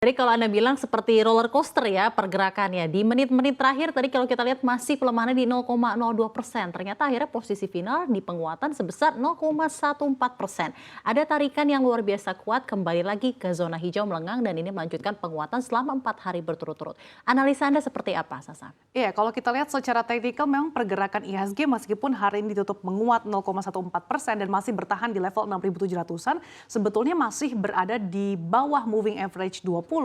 Jadi kalau Anda bilang seperti roller coaster ya pergerakannya. Di menit-menit terakhir tadi kalau kita lihat masih pelemahannya di 0,02%. Ternyata akhirnya posisi final di penguatan sebesar 0,14%. Ada tarikan yang luar biasa kuat kembali lagi ke zona hijau melenggang dan ini melanjutkan penguatan selama 4 hari berturut-turut. Analisa Anda seperti apa, Sasa? Iya, kalau kita lihat secara teknikal memang pergerakan IHSG meskipun hari ini ditutup menguat 0,14% dan masih bertahan di level 6.700-an, sebetulnya masih berada di bawah moving average 20,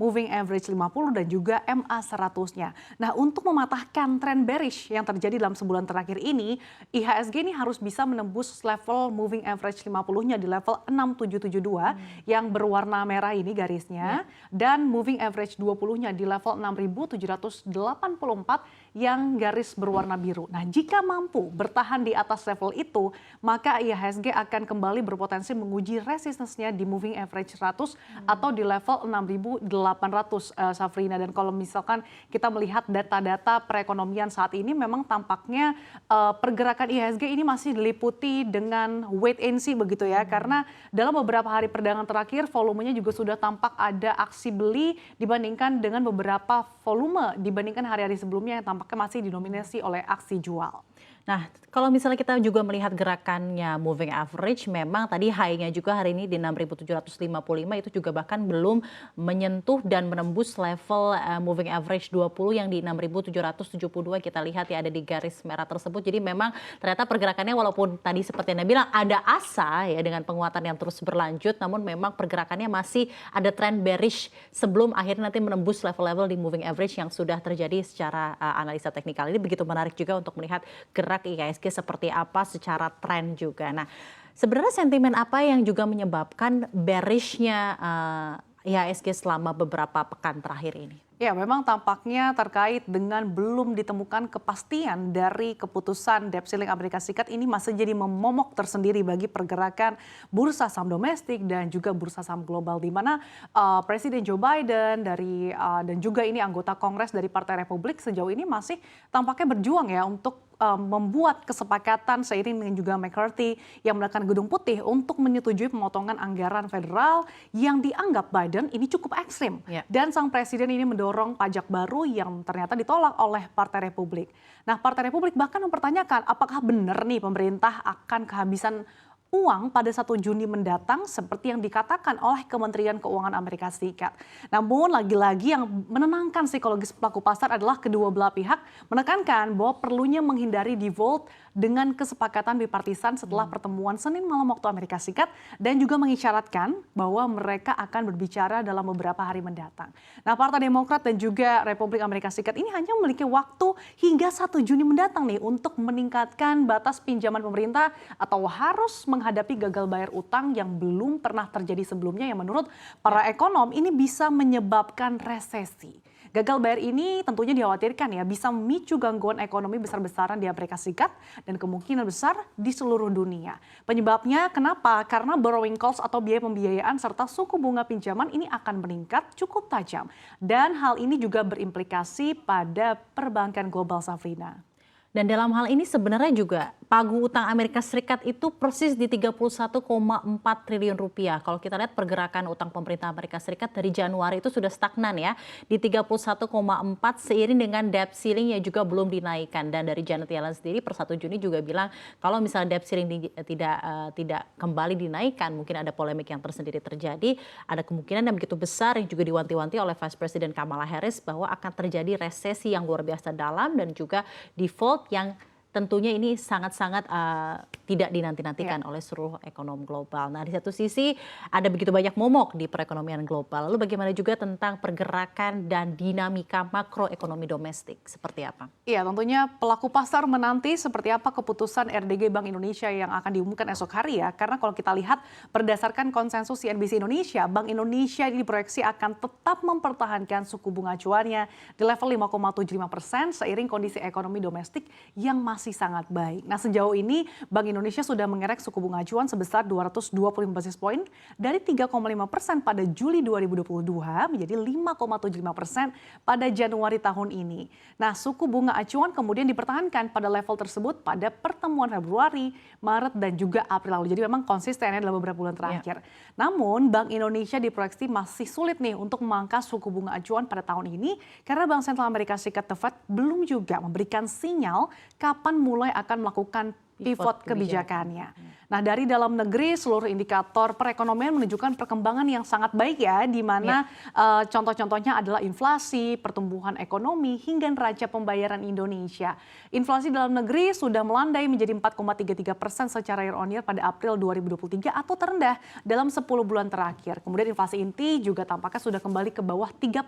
moving average 50 dan juga MA 100-nya. Nah, untuk mematahkan tren bearish yang terjadi dalam sebulan terakhir ini, IHSG ini harus bisa menembus level moving average 50-nya di level 6772 yang berwarna merah ini garisnya dan moving average 20-nya di level 6.784 yang garis berwarna biru. Nah, jika mampu bertahan di atas level itu, maka IHSG akan kembali berpotensi menguji resistance-nya di moving average 100 atau di level 6.800, Safrina. Dan kalau misalkan kita melihat data-data perekonomian saat ini memang tampaknya pergerakan IHSG ini masih diliputi dengan wait and see begitu ya. Karena dalam beberapa hari perdagangan terakhir volumenya juga sudah tampak ada aksi beli dibandingkan dengan beberapa volume dibandingkan hari-hari sebelumnya yang tampaknya masih didominasi oleh aksi jual. Nah, kalau misalnya kita juga melihat gerakannya moving average, memang tadi high-nya juga hari ini di 6.755 itu juga bahkan belum menyentuh dan menembus level moving average 20 yang di 6.772 kita lihat ya ada di garis merah tersebut. Jadi memang ternyata pergerakannya walaupun tadi seperti Anda bilang ada asa ya dengan penguatan yang terus berlanjut, namun memang pergerakannya masih ada tren bearish sebelum akhirnya nanti menembus level-level di moving average yang sudah terjadi secara analisa teknikal. Ini begitu menarik juga untuk melihat gerak IHSG seperti apa secara tren juga. Nah, sebenarnya sentimen apa yang juga menyebabkan bearishnya IHSG selama beberapa pekan terakhir ini? Ya, memang tampaknya terkait dengan belum ditemukan kepastian dari keputusan debt ceiling Amerika Serikat ini masih jadi momok tersendiri bagi pergerakan bursa saham domestik dan juga bursa saham global di mana Presiden Joe Biden dan juga ini anggota Kongres dari Partai Republik sejauh ini masih tampaknya berjuang ya untuk membuat kesepakatan seiring dengan juga McCarthy yang menekan Gedung Putih untuk menyetujui pemotongan anggaran federal yang dianggap Biden ini cukup ekstrim. Dan sang presiden ini mendorong pajak baru yang ternyata ditolak oleh Partai Republik. Nah, Partai Republik bahkan mempertanyakan apakah benar nih pemerintah akan kehabisan uang pada 1 Juni mendatang seperti yang dikatakan oleh Kementerian Keuangan Amerika Serikat. Namun lagi-lagi yang menenangkan psikologis pelaku pasar adalah kedua belah pihak menekankan bahwa perlunya menghindari default dengan kesepakatan bipartisan setelah pertemuan Senin malam waktu Amerika Serikat dan juga mengisyaratkan bahwa mereka akan berbicara dalam beberapa hari mendatang. Nah, Partai Demokrat dan juga Republik Amerika Serikat ini hanya memiliki waktu hingga 1 Juni mendatang nih untuk meningkatkan batas pinjaman pemerintah atau harus menghadapi gagal bayar utang yang belum pernah terjadi sebelumnya yang menurut para ekonom ini bisa menyebabkan resesi. Gagal bayar ini tentunya dikhawatirkan ya bisa memicu gangguan ekonomi besar-besaran di Amerika Serikat dan kemungkinan besar di seluruh dunia. Penyebabnya kenapa? Karena borrowing cost atau biaya pembiayaan serta suku bunga pinjaman ini akan meningkat cukup tajam. Dan hal ini juga berimplikasi pada perbankan global, Safrina. Dan dalam hal ini sebenarnya juga pagu utang Amerika Serikat itu persis di 31,4 triliun rupiah. Kalau kita lihat pergerakan utang pemerintah Amerika Serikat dari Januari itu sudah stagnan ya di 31,4 seiring dengan debt ceiling yang juga belum dinaikkan. Dan dari Janet Yellen sendiri per 1 Juni juga bilang kalau misalnya debt ceiling tidak kembali dinaikkan, mungkin ada polemik yang tersendiri terjadi, ada kemungkinan yang begitu besar yang juga diwanti-wanti oleh Vice President Kamala Harris bahwa akan terjadi resesi yang luar biasa dalam dan juga default yang tentunya ini sangat-sangat tidak dinanti-nantikan oleh seluruh ekonom global. Nah, di satu sisi ada begitu banyak momok di perekonomian global. Lalu bagaimana juga tentang pergerakan dan dinamika makroekonomi domestik? Seperti apa? Iya, tentunya pelaku pasar menanti seperti apa keputusan RDG Bank Indonesia yang akan diumumkan esok hari ya. Karena kalau kita lihat berdasarkan konsensus CNBC Indonesia, Bank Indonesia diproyeksi akan tetap mempertahankan suku bunga acuannya di level 5,75% seiring kondisi ekonomi domestik yang masih sangat baik. Nah, sejauh ini Bank Indonesia sudah mengerek suku bunga acuan sebesar 225 basis poin dari 3,5% pada Juli 2022 menjadi 5,75% pada Januari tahun ini. Nah, suku bunga acuan kemudian dipertahankan pada level tersebut pada pertemuan Februari, Maret, dan juga April lalu. Jadi memang konsisten ya dalam beberapa bulan terakhir. Namun Bank Indonesia diproyeksi masih sulit nih untuk memangkas suku bunga acuan pada tahun ini karena Bank Sentral Amerika Serikat The Fed belum juga memberikan sinyal kapan mulai akan melakukan pivot kebijakannya. Nah, dari dalam negeri seluruh indikator perekonomian menunjukkan perkembangan yang sangat baik ya, di mana contoh-contohnya adalah inflasi, pertumbuhan ekonomi, hingga neraca pembayaran Indonesia. Inflasi dalam negeri sudah melandai menjadi 4,33% secara year on year pada April 2023 atau terendah dalam 10 bulan terakhir. Kemudian inflasi inti juga tampaknya sudah kembali ke bawah 3%,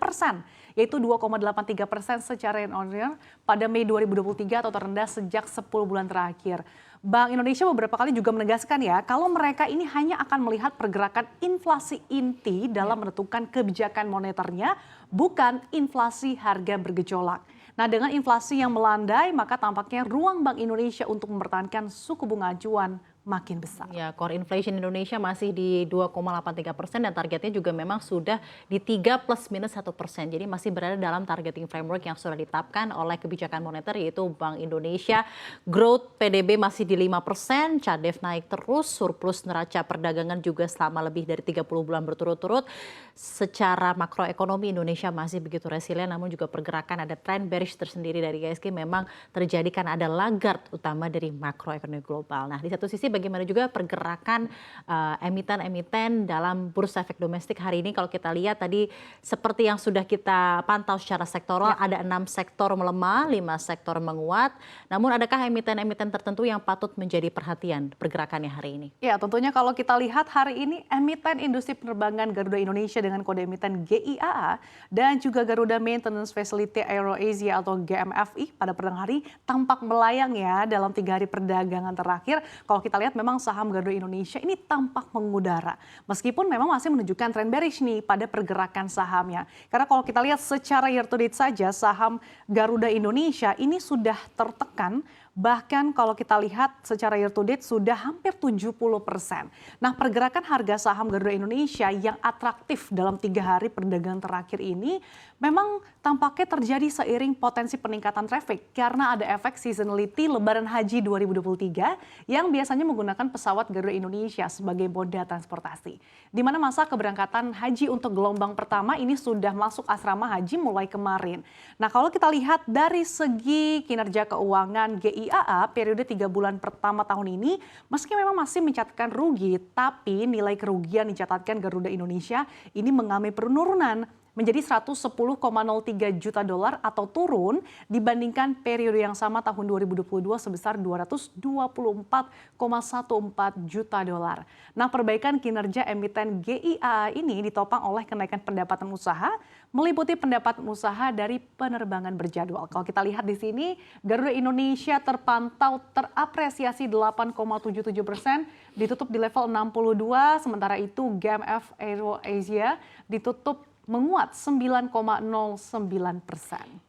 yaitu 2,83% secara year on year pada Mei 2023 atau terendah sejak 10 bulan terakhir. Bank Indonesia beberapa kali juga menegaskan ya, kalau mereka ini hanya akan melihat pergerakan inflasi inti dalam menentukan kebijakan moneternya, bukan inflasi harga bergejolak. Nah, dengan inflasi yang melandai, maka tampaknya ruang Bank Indonesia untuk mempertahankan suku bunga acuan makin besar. Ya, core inflation Indonesia masih di 2,83% dan targetnya juga memang sudah di 3 plus minus 1%. Jadi masih berada dalam targeting framework yang sudah ditetapkan oleh kebijakan moneter yaitu Bank Indonesia. Growth PDB masih di 5%, CADEV naik terus, surplus neraca perdagangan juga selama lebih dari 30 bulan berturut-turut. Secara makroekonomi Indonesia masih begitu resilient, namun juga pergerakan ada trend bearish tersendiri dari IHSG memang terjadi karena ada laggard utama dari makroekonomi global. Nah, di satu sisi bagaimana juga pergerakan emiten-emiten dalam bursa efek domestik hari ini. Kalau kita lihat tadi seperti yang sudah kita pantau secara sektoral, ada 6 sektor melemah, 5 sektor menguat. Namun adakah emiten-emiten tertentu yang patut menjadi perhatian pergerakannya hari ini? Ya, tentunya kalau kita lihat hari ini emiten industri penerbangan Garuda Indonesia dengan kode emiten GIAA dan juga Garuda Maintenance Facility AeroAsia atau GMFI pada perdagangan hari tampak melayang ya dalam 3 hari perdagangan terakhir. Kalau kita lihat memang saham Garuda Indonesia ini tampak mengudara. Meskipun memang masih menunjukkan tren bearish nih pada pergerakan sahamnya. Karena kalau kita lihat secara year to date saja saham Garuda Indonesia ini sudah tertekan. Bahkan kalau kita lihat secara year to date sudah hampir 70%. Nah, pergerakan harga saham Garuda Indonesia yang atraktif dalam 3 hari perdagangan terakhir ini memang tampaknya terjadi seiring potensi peningkatan traffic karena ada efek seasonality Lebaran Haji 2023 yang biasanya menggunakan pesawat Garuda Indonesia sebagai moda transportasi. Di mana masa keberangkatan haji untuk gelombang pertama ini sudah masuk asrama haji mulai kemarin. Nah, kalau kita lihat dari segi kinerja keuangan GIAA periode 3 bulan pertama tahun ini, meski memang masih mencatatkan rugi, tapi nilai kerugian dicatatkan Garuda Indonesia ini mengalami penurunan menjadi 110,03 juta dolar atau turun dibandingkan periode yang sama tahun 2022 sebesar 224,14 juta dolar. Nah, perbaikan kinerja emiten GIA ini ditopang oleh kenaikan pendapatan usaha, meliputi pendapatan usaha dari penerbangan berjadwal. Kalau kita lihat di sini, Garuda Indonesia terpantau terapresiasi 8,77%, ditutup di level 62, sementara itu GMF AeroAsia ditutup menguat 9,09%.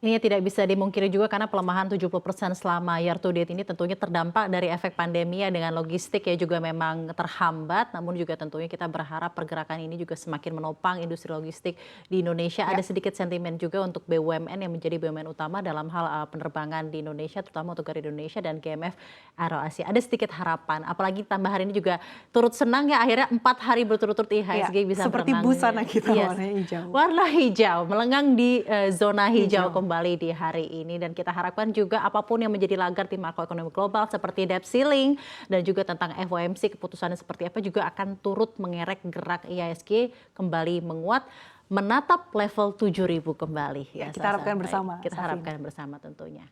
Ini tidak bisa dimungkiri juga karena pelemahan 70% selama year to date ini tentunya terdampak dari efek pandemi ya, dengan logistik ya juga memang terhambat. Namun juga tentunya kita berharap pergerakan ini juga semakin menopang industri logistik di Indonesia. Ada sedikit sentimen juga untuk BUMN yang menjadi BUMN utama dalam hal penerbangan di Indonesia, terutama untuk Garuda Indonesia dan GMF AeroAsia. Ada sedikit harapan, apalagi tambahan ini juga turut senang ya akhirnya 4 hari berturut-turut IHSG bisa seperti berenang. busana kita warna hijau. Warna hijau, melengang di zona hijau kembali di hari ini. Dan kita harapkan juga apapun yang menjadi lagar di makroekonomi global seperti debt ceiling dan juga tentang FOMC keputusannya seperti apa juga akan turut mengerek gerak IHSG kembali menguat, menatap level 7.000 kembali. Ya, kita harapkan bersama. Kita harapkan bersama tentunya.